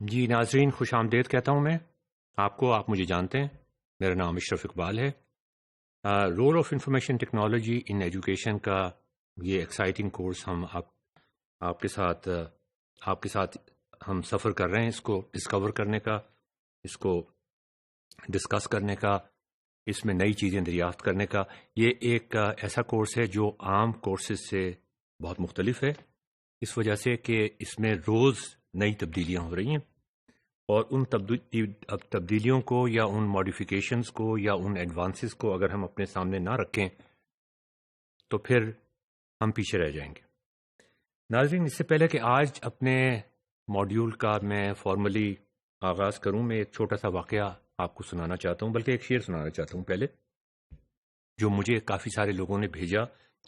جی ناظرین، خوش آمدید کہتا ہوں میں آپ کو. آپ مجھے جانتے ہیں، میرا نام اشرف اقبال ہے. Role of information technology in education کا یہ ایکسائٹنگ کورس ہم آپ کے ساتھ ہم سفر کر رہے ہیں، اس کو ڈسکور کرنے کا، اس کو ڈسکس کرنے کا، اس میں نئی چیزیں دریافت کرنے کا. یہ ایک ایسا کورس ہے جو عام کورسز سے بہت مختلف ہے، اس وجہ سے کہ اس میں روز نئی تبدیلیاں ہو رہی ہیں، اور ان تبدیلیوں کو یا ان ماڈیفیکیشنز کو یا ان ایڈوانسز کو اگر ہم اپنے سامنے نہ رکھیں تو پھر ہم پیچھے رہ جائیں گے. ناظرین، اس سے پہلے کہ آج اپنے ماڈیول کا میں فارملی آغاز کروں، میں ایک چھوٹا سا واقعہ آپ کو سنانا چاہتا ہوں، بلکہ ایک شعر سنانا چاہتا ہوں پہلے، جو مجھے کافی سارے لوگوں نے بھیجا،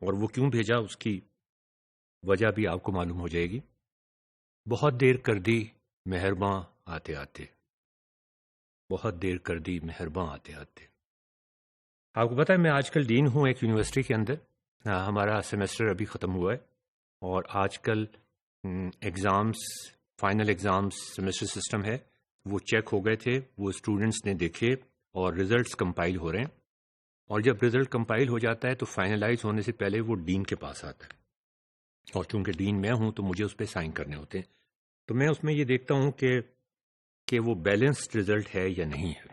اور وہ کیوں بھیجا اس کی وجہ بھی آپ کو معلوم ہو جائے گی. بہت دیر کر دی مہرباں آتے آتے، بہت دیر کر دی مہرباں آتے آتے. آپ کو پتہ ہے میں آج کل ڈین ہوں ایک یونیورسٹی کے اندر. ہمارا سیمسٹر ابھی ختم ہوا ہے، اور آج کل exams, final exams semester system ہے، وہ چیک ہو گئے تھے، وہ اسٹوڈنٹس نے دیکھے، اور ریزلٹس کمپائل ہو رہے ہیں. اور جب رزلٹ کمپائل ہو جاتا ہے تو فائنلائز ہونے سے پہلے وہ ڈین کے پاس آتا ہے، اور چونکہ ڈین میں ہوں تو مجھے اس پہ سائن کرنے ہوتے ہیں. تو میں اس میں یہ دیکھتا ہوں کہ وہ بیلنسڈ رزلٹ ہے یا نہیں ہے.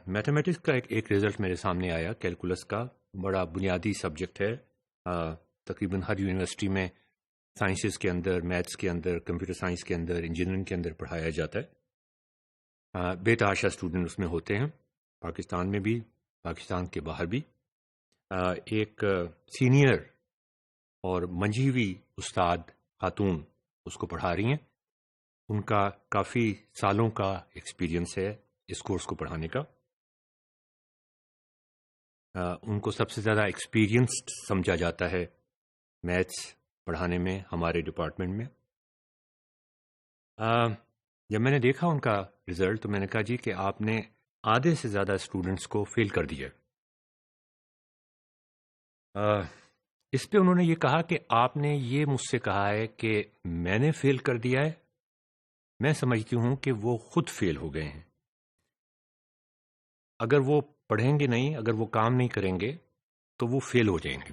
میتھمیٹکس کا ایک رزلٹ میرے سامنے آیا، کیلکولس کا، بڑا بنیادی سبجیکٹ ہے. تقریباً ہر یونیورسٹی میں سائنسز کے اندر، میتھس کے اندر، کمپیوٹر سائنس کے اندر، انجینئرنگ کے اندر پڑھایا جاتا ہے. بے تحاشا اسٹوڈنٹ اس میں ہوتے ہیں، پاکستان میں بھی، پاکستان کے باہر بھی. ایک سینئر اور منجھی ہوئی استاد خاتون اس کو پڑھا رہی ہیں. ان کا کافی سالوں کا ایکسپیرینس ہے اس کورس کو پڑھانے کا. ان کو سب سے زیادہ ایکسپیرینسڈ سمجھا جاتا ہے میتھس پڑھانے میں ہمارے ڈپارٹمنٹ میں. جب میں نے دیکھا ان کا رزلٹ تو میں نے کہا جی کہ آپ نے آدھے سے زیادہ اسٹوڈنٹس کو فیل کر دیا. اس پہ انہوں نے یہ کہا کہ آپ نے یہ مجھ سے کہا ہے کہ میں نے فیل کر دیا ہے. میں سمجھتی ہوں کہ وہ خود فیل ہو گئے ہیں. اگر وہ پڑھیں گے نہیں، اگر وہ کام نہیں کریں گے تو وہ فیل ہو جائیں گے.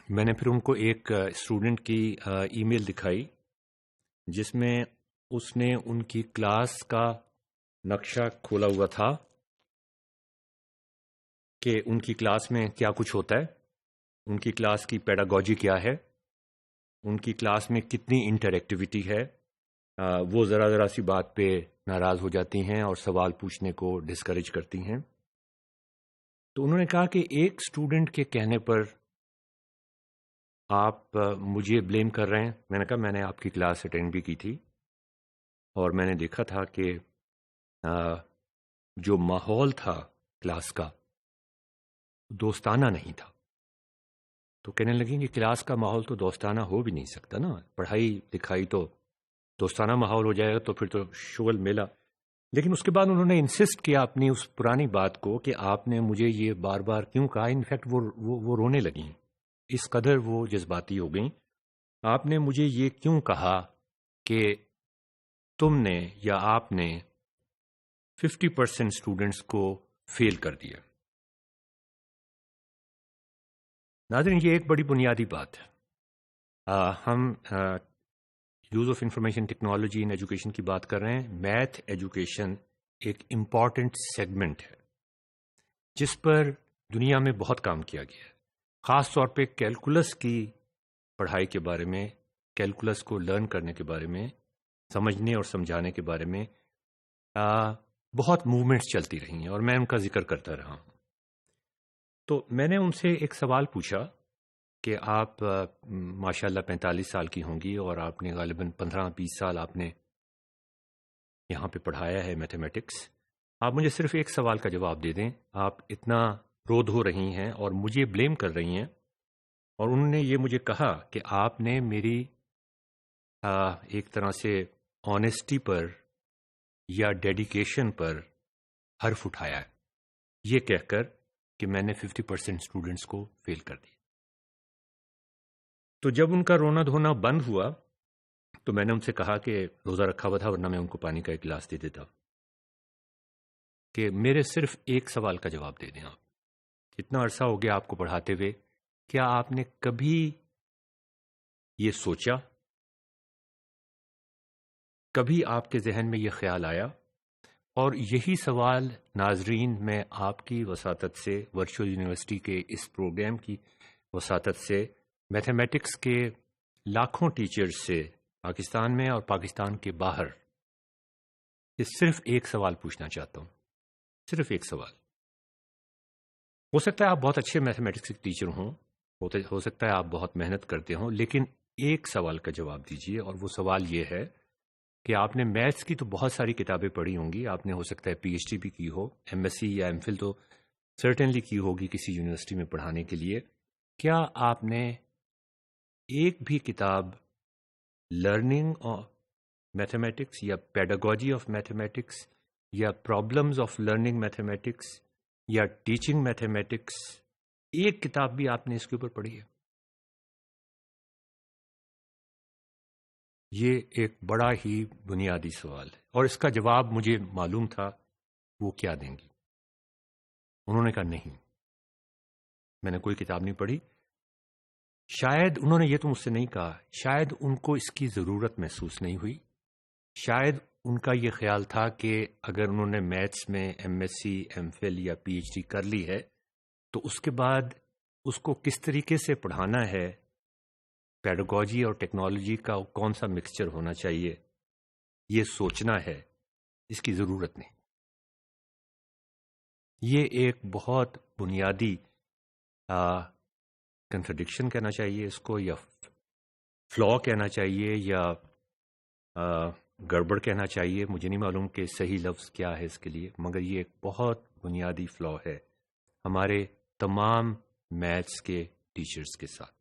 میں نے پھر ان کو ایک اسٹوڈنٹ کی ای میل دکھائی جس میں اس نے ان کی کلاس کا نقشہ کھولا ہوا تھا کہ ان کی کلاس میں کیا کچھ ہوتا ہے، ان کی کلاس کی پیڈاگوجی کیا ہے، ان کی کلاس میں کتنی انٹر ایکٹیویٹی ہے. وہ ذرا سی بات پہ ناراض ہو جاتی ہیں اور سوال پوچھنے کو ڈسکریج کرتی ہیں. تو انہوں نے کہا کہ ایک اسٹوڈنٹ کے کہنے پر آپ مجھے بلیم کر رہے ہیں. میں نے کہا میں نے آپ کی کلاس اٹینڈ بھی کی تھی، اور میں نے دیکھا تھا کہ جو ماحول تھا کلاس کا دوستانہ نہیں تھا. تو کہنے لگیں کہ کلاس کا ماحول تو دوستانہ ہو بھی نہیں سکتا نا، پڑھائی لکھائی تو دوستانہ ماحول ہو جائے گا تو پھر تو شغل میلہ. لیکن اس کے بعد انہوں نے انسسٹ کیا اپنی اس پرانی بات کو کہ آپ نے مجھے یہ بار بار کیوں کہا. انفیکٹ وہ رونے لگیں، اس قدر وہ جذباتی ہو گئیں. آپ نے مجھے یہ کیوں کہا کہ تم نے یا آپ نے 50% اسٹوڈنٹس کو فیل کر دیا. ناظرین، یہ ایک بڑی بنیادی بات ہے. ہم use of information technology in education کی بات کر رہے ہیں. میتھ ایجوکیشن ایک امپورٹنٹ سیگمنٹ ہے جس پر دنیا میں بہت کام کیا گیا ہے، خاص طور پہ کیلکولس کی پڑھائی کے بارے میں، کیلکولس کو لرن کرنے کے بارے میں، سمجھنے اور سمجھانے کے بارے میں بہت موومنٹس چلتی رہی ہیں، اور میں ان کا ذکر کرتا رہا ہوں. تو میں نے ان سے ایک سوال پوچھا کہ آپ ماشاءاللہ 45 سال کی ہوں گی، اور آپ نے غالباً 15-20 سال آپ نے یہاں پہ پڑھایا ہے میتھمیٹکس. آپ مجھے صرف ایک سوال کا جواب دے دیں. آپ اتنا رو دھو رہی ہیں اور مجھے بلیم کر رہی ہیں، اور انہوں نے یہ مجھے کہا کہ آپ نے میری ایک طرح سے آنیسٹی پر یا ڈیڈیکیشن پر حرف اٹھایا ہے، یہ کہہ کر کہ میں نے 50% اسٹوڈنٹس کو فیل کر دیا. تو جب ان کا رونا دھونا بند ہوا تو میں نے ان سے کہا کہ روزہ رکھا ہوا تھا ورنہ میں ان کو پانی کا ایک گلاس دے دیتا، کہ میرے صرف ایک سوال کا جواب دے دیں آپ، اتنا عرصہ ہو گیا آپ کو پڑھاتے ہوئے، کیا آپ نے کبھی یہ سوچا، کبھی آپ کے ذہن میں یہ خیال آیا؟ اور یہی سوال ناظرین میں آپ کی وساطت سے، ورچوئل یونیورسٹی کے اس پروگرام کی وساطت سے، میتھمیٹکس کے لاکھوں ٹیچرز سے پاکستان میں اور پاکستان کے باہر، یہ صرف ایک سوال پوچھنا چاہتا ہوں، صرف ایک سوال۔ ہو سکتا ہے آپ بہت اچھے میتھمیٹکس کے ٹیچر ہوں، ہو سکتا ہے آپ بہت محنت کرتے ہوں، لیکن ایک سوال کا جواب دیجیے، اور وہ سوال یہ ہے کہ آپ نے میتھس کی تو بہت ساری کتابیں پڑھی ہوں گی، آپ نے ہو سکتا ہے پی ایچ ڈی بھی کی ہو، ایم ایس سی یا ایم فل تو سرٹنلی کی ہوگی کسی یونیورسٹی میں پڑھانے کے لیے، کیا آپ نے ایک بھی کتاب لرننگ آف میتھمیٹکس یا پیڈاگوجی آف میتھمیٹکس یا پرابلمز آف لرننگ میتھمیٹکس یا ٹیچنگ میتھمیٹکس، ایک کتاب بھی آپ نے اس کے اوپر پڑھی ہے؟ یہ ایک بڑا ہی بنیادی سوال ہے، اور اس کا جواب مجھے معلوم تھا وہ کیا دیں گی۔ انہوں نے کہا نہیں، میں نے کوئی کتاب نہیں پڑھی۔ شاید انہوں نے یہ تو مجھ سے نہیں کہا، شاید ان کو اس کی ضرورت محسوس نہیں ہوئی، شاید ان کا یہ خیال تھا کہ اگر انہوں نے میتھس میں M S C, M Phil یا پی ایچ ڈی کر لی ہے تو اس کے بعد اس کو کس طریقے سے پڑھانا ہے، پیڈاگوجی اور ٹیکنالوجی کا کون سا مکسچر ہونا چاہیے، یہ سوچنا ہے، اس کی ضرورت نہیں۔ یہ ایک بہت بنیادی کنٹرڈکشن کہنا چاہیے اس کو، یا فلا کہنا چاہیے، یا گڑبڑ کہنا چاہیے، مجھے نہیں معلوم کہ صحیح لفظ کیا ہے اس کے لیے، مگر یہ ایک بہت بنیادی فلا ہے ہمارے تمام میتھس کے ٹیچرز کے ساتھ۔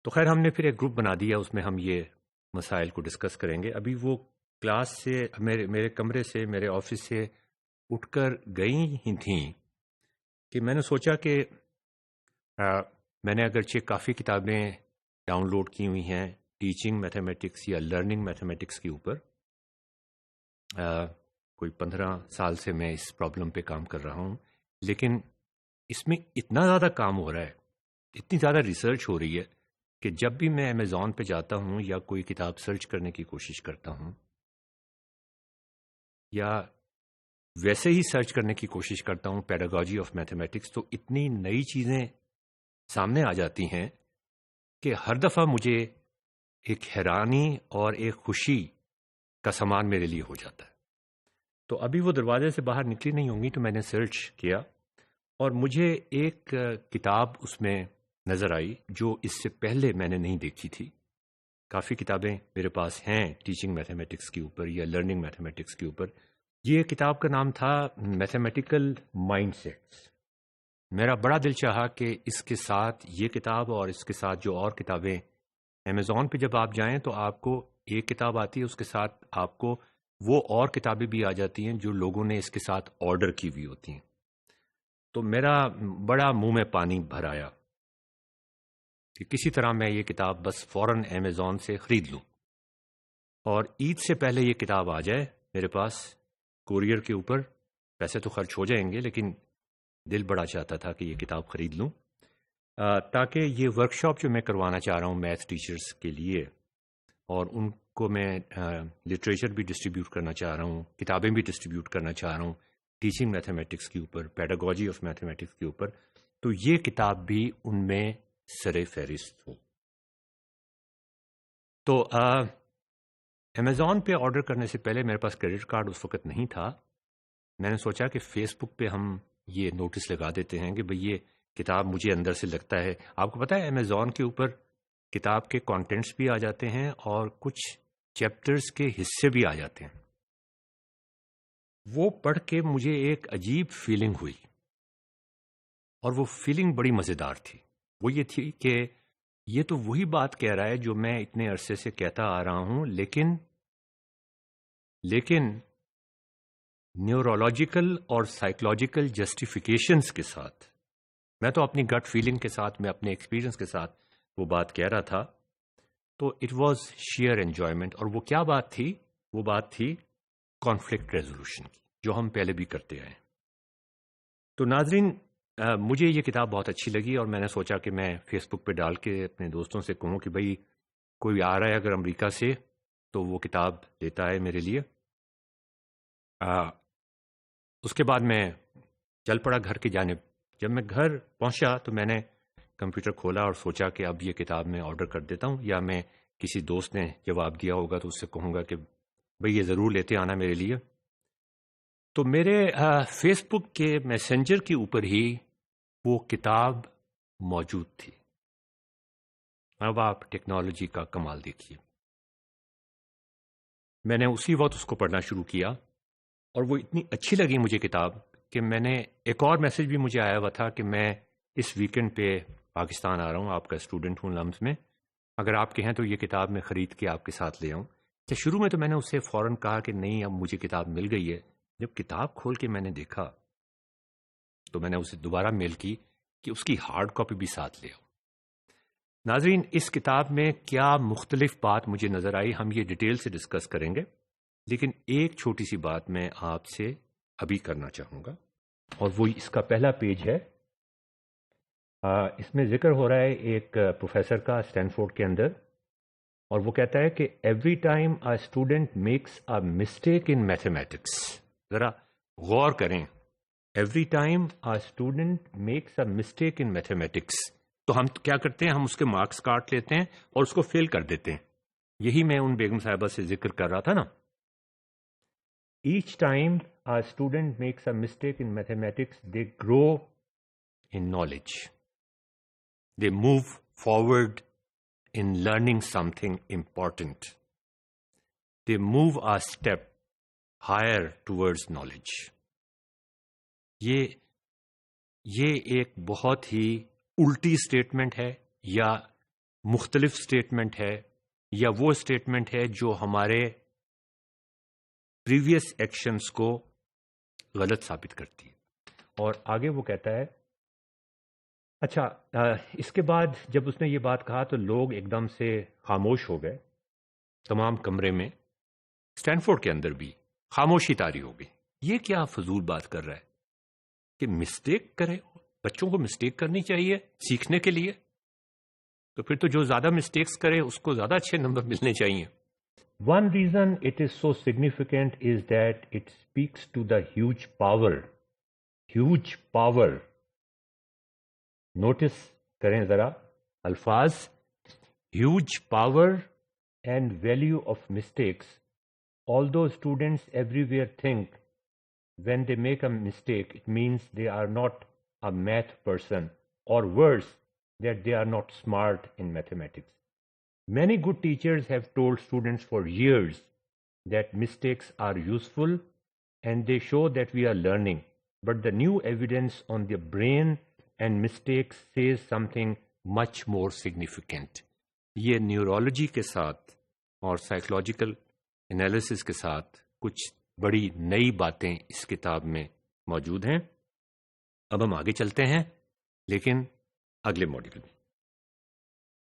تو خیر ہم نے پھر ایک گروپ بنا دیا، اس میں ہم یہ مسائل کو ڈسکس کریں گے۔ ابھی وہ کلاس سے میرے کمرے سے، میرے آفس سے اٹھ کر گئی ہی تھیں کہ میں نے سوچا کہ میں نے اگرچہ کافی کتابیں ڈاؤن لوڈ کی ہوئی ہیں ٹیچنگ میتھمیٹکس یا لرننگ میتھمیٹکس کے اوپر، کوئی 15 سال سے میں اس پرابلم پہ کام کر رہا ہوں، لیکن اس میں اتنا زیادہ کام ہو رہا ہے، اتنی زیادہ ریسرچ ہو رہی ہے کہ جب بھی میں امیزون پہ جاتا ہوں یا کوئی کتاب سرچ کرنے کی کوشش کرتا ہوں یا ویسے ہی سرچ کرنے کی کوشش کرتا ہوں پیڈاگوجی آف میتھمیٹکس، تو اتنی نئی چیزیں سامنے آ جاتی ہیں کہ ہر دفعہ مجھے ایک حیرانی اور ایک خوشی کا سامان میرے لیے ہو جاتا ہے۔ تو ابھی وہ دروازے سے باہر نکلی نہیں ہوں گی تو میں نے سرچ کیا، اور مجھے ایک کتاب اس میں نظر آئی جو اس سے پہلے میں نے نہیں دیکھی تھی۔ کافی کتابیں میرے پاس ہیں ٹیچنگ میتھمیٹکس کے اوپر یا لرننگ میتھمیٹکس کے اوپر۔ یہ کتاب کا نام تھا میتھمیٹیکل مائنڈ سیٹس۔ میرا بڑا دل چاہا کہ اس کے ساتھ یہ کتاب اور اس کے ساتھ جو اور کتابیں امیزون پہ جب آپ جائیں تو آپ کو ایک کتاب آتی ہے، اس کے ساتھ آپ کو وہ اور کتابیں بھی آ جاتی ہیں جو لوگوں نے اس کے ساتھ آرڈر کی ہوئی ہوتی ہیں۔ تو میرا بڑا منہ میں پانی بھر آیا کہ کسی طرح میں یہ کتاب بس فوراً امیزون سے خرید لوں، اور عید سے پہلے یہ کتاب آ جائے میرے پاس کوریئر کے اوپر۔ پیسے تو خرچ ہو جائیں گے لیکن دل بڑا چاہتا تھا کہ یہ کتاب خرید لوں، تاکہ یہ ورکشاپ جو میں کروانا چاہ رہا ہوں میتھ ٹیچرز کے لیے، اور ان کو میں لٹریچر بھی ڈسٹریبیوٹ کرنا چاہ رہا ہوں، کتابیں بھی ڈسٹریبیوٹ کرنا چاہ رہا ہوں ٹیچنگ میتھمیٹکس کے اوپر، پیڈاگوجی آف میتھمیٹکس کے اوپر، تو یہ کتاب بھی ان میں سر فہرست ہو۔ تو امیزون پہ آرڈر کرنے سے پہلے میرے پاس کریڈٹ کارڈ اس وقت نہیں تھا۔ میں نے سوچا کہ فیس بک پہ ہم یہ نوٹس لگا دیتے ہیں کہ بھئی یہ کتاب مجھے اندر سے لگتا ہے۔ آپ کو پتہ ہے امیزون کے اوپر کتاب کے کانٹینٹس بھی آ جاتے ہیں اور کچھ چیپٹرز کے حصے بھی آ جاتے ہیں۔ وہ پڑھ کے مجھے ایک عجیب فیلنگ ہوئی، اور وہ فیلنگ بڑی مزیدار تھی۔ وہ یہ تھی کہ یہ تو وہی بات کہہ رہا ہے جو میں اتنے عرصے سے کہتا آ رہا ہوں، لیکن نیورولوجیکل اور سائیکولوجیکل جسٹیفیکیشنز کے ساتھ میں تو اپنی گٹ فیلنگ کے ساتھ، میں اپنے ایکسپیرینس کے ساتھ وہ بات کہہ رہا تھا. تو اٹ واز شیئر انجوائمنٹ. اور وہ کیا بات تھی؟ وہ بات تھی کانفلکٹ ریزولوشن کی، جو ہم پہلے بھی کرتے آئے. تو ناظرین، مجھے یہ کتاب بہت اچھی لگی اور میں نے سوچا کہ میں فیس بک پہ ڈال کے اپنے دوستوں سے کہوں کہ بھائی کوئی آ رہا ہے اگر امریکہ سے تو وہ کتاب لیتا ہے میرے لیے. اس کے بعد میں چل پڑا گھر کی جانب. جب میں گھر پہنچا تو میں نے کمپیوٹر کھولا اور سوچا کہ اب یہ کتاب میں آرڈر کر دیتا ہوں، یا میں کسی دوست نے جواب دیا ہوگا تو اس سے کہوں گا کہ بھئی یہ ضرور لیتے آنا میرے لیے. تو میرے فیس بک کے میسنجر کے اوپر ہی وہ کتاب موجود تھی. اب آپ ٹیکنالوجی کا کمال دیکھیے. میں نے اسی وقت اس کو پڑھنا شروع کیا اور وہ اتنی اچھی لگی مجھے کتاب کہ میں نے ایک اور میسج بھی مجھے آیا ہوا تھا کہ میں اس ویکینڈ پہ پاکستان آ رہا ہوں، آپ کا اسٹوڈنٹ ہوں لمس میں، اگر آپ کہیں تو یہ کتاب میں خرید کے آپ کے ساتھ لے آؤں. کہ شروع میں تو میں نے اس سے فوراً کہا کہ نہیں، اب مجھے کتاب مل گئی ہے. جب کتاب کھول کے میں نے دیکھا تو میں نے اسے دوبارہ میل کی کہ اس کی ہارڈ کاپی بھی ساتھ لے آؤ. ناظرین، اس کتاب میں کیا مختلف بات مجھے نظر آئی ہم یہ ڈیٹیل سے ڈسکس کریں گے، لیکن ایک چھوٹی سی بات میں آپ سے ابھی کرنا چاہوں گا، اور وہ اس کا پہلا پیج ہے. اس میں ذکر ہو رہا ہے ایک پروفیسر کا اسٹینفورڈ کے اندر، اور وہ کہتا ہے کہ every time a student makes a mistake in mathematics. ذرا غور کریں، every time a student makes a mistake in mathematics. تو ہم کیا کرتے ہیں؟ ہم اس کے مارکس کاٹ لیتے ہیں اور اس کو فیل کر دیتے ہیں. یہی میں ان بیگم صاحبہ سے ذکر کر رہا تھا نا. Each time a student makes a mistake in mathematics they grow in knowledge. They move forward in learning something important. They move a step higher towards knowledge. یہ ایک بہت ہی الٹی اسٹیٹمنٹ ہے، یا مختلف اسٹیٹمنٹ ہے، یا وہ اسٹیٹمنٹ ہے جو ہمارے پریویس ایکشنز کو غلط ثابت کرتی ہے. اور آگے وہ کہتا ہے، اچھا اس کے بعد جب اس نے یہ بات کہا تو لوگ ایک دم سے خاموش ہو گئے. تمام کمرے میں، اسٹینفورڈ کے اندر بھی خاموشی طاری ہو گئی. یہ کیا فضول بات کر رہا ہے کہ مسٹیک کرے؟ بچوں کو مسٹیک کرنی چاہیے سیکھنے کے لیے. تو پھر تو جو زیادہ مسٹیکس کرے اس کو زیادہ اچھے نمبر ملنے چاہیے. One reason it is so significant is that it speaks to the huge power. Notice کریں ذرا الفاظ، huge power and value of mistakes. Although students everywhere think when they make a mistake, it means they are not a math person, or worse, that they are not smart in mathematics. Many good teachers have told students for years that mistakes are useful and they show that we are learning. But the new evidence on the brain and mistakes says something much more significant. یہ neurology کے ساتھ اور psychological analysis کے ساتھ کچھ بڑی نئی باتیں اس کتاب میں موجود ہیں. اب ہم آگے چلتے ہیں، لیکن اگلے ماڈیول میں.